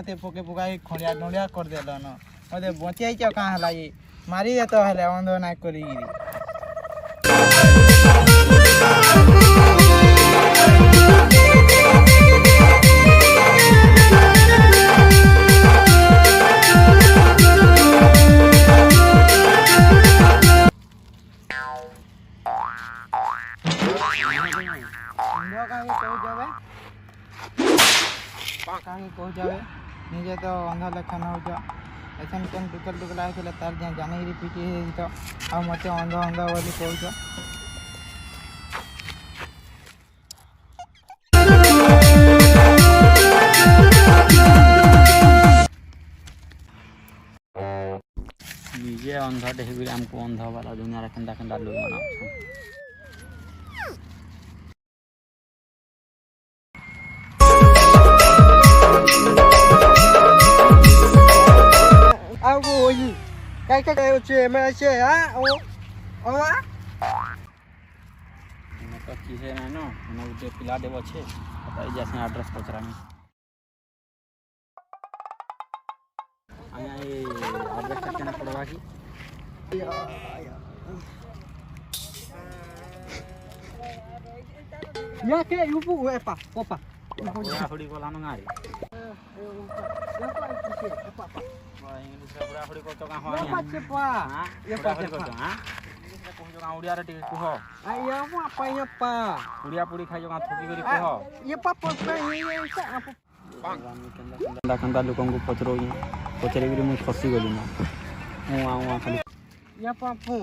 मते पोके पुकाई खड़िया डंडिया कर देलन मते बचाई छ का हला ये मारी दे तो हले अंध ना करी निजे तो अंधा लेखा न हो ऐसा केन टुकल टुकला है तार जाने पीटी तो आ मत अंध अंध बोली कह निजे अंधा देख आमको अंधा वाला दुनिया केन्दा केन्दा लोग मना काय मैं से तो किसे ना नो मैंने उठे पिला देव छे बताई जैसे एड्रेस पचरा में आया ये एड्रेस केना पड़वा की या के यूपू एपा पोपा या हुडी कोला न गारी इंग्लिश पूरा हुडी को तो का हो या पाछे पा ये पाछे को तो हां को जो का उड़िया रे टिके कुह आया पा या पा उड़िया पुड़ी खाइ जो का थोकी करी कुह ये पापा ये सा कंदा कंदा लोगों को पचरो पचरे भी मुझे फंसी गली ना हुआ खाली या पापू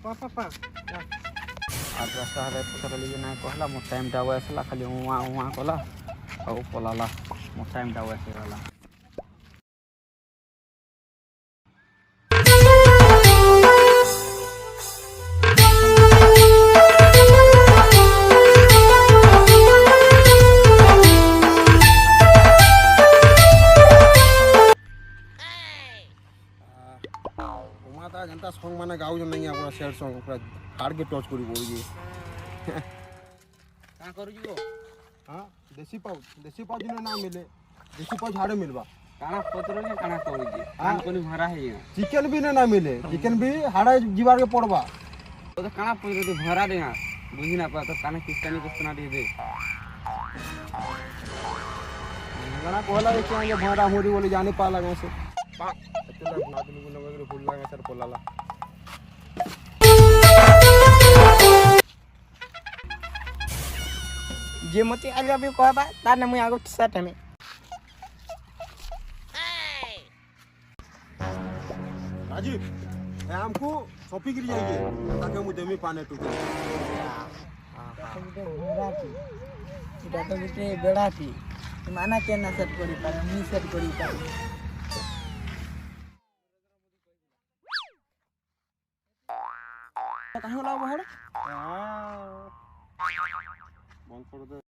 पापा पा आज रास्ता है पचर लिए ना कहला मो टाइम टा वैसला खाली हुआ कला और पलाला मो टाइम टा वैसे रहला माता जनता सॉन्ग माने गाउ जो नहीं अपना शेयर सॉन्ग पूरा हार्ड के टच करी बोल ये का करू जीवो हां देसी पाव दिन ना मिले देसी पाव झाड़े मिलबा काना पत्र के काना करू जी कान कोनी भरा है चिकन भी ना मिले चिकन भी हाड़े जीवार के पड़बा तो काना पत्र तो भरा दे हां बुझी ना पा तो काना किस्तानी किस्तना दे दे गाना कोला के ये भरा होरी बोले जाने पा लगा से चला ना दिन को नगर फुल लगा सर पोलाला जे मते आलिया भी कहबा ताने मुई आगो साथ में राजी हमको शॉपिंग के लिए जाइए ताकि मुझे में पाने टूटे এটা তো বিটে বেড়াতি মানা কেন সেট করি পারে নি সেট করি পারে কাহিলা বহড় বন্ধ করে দে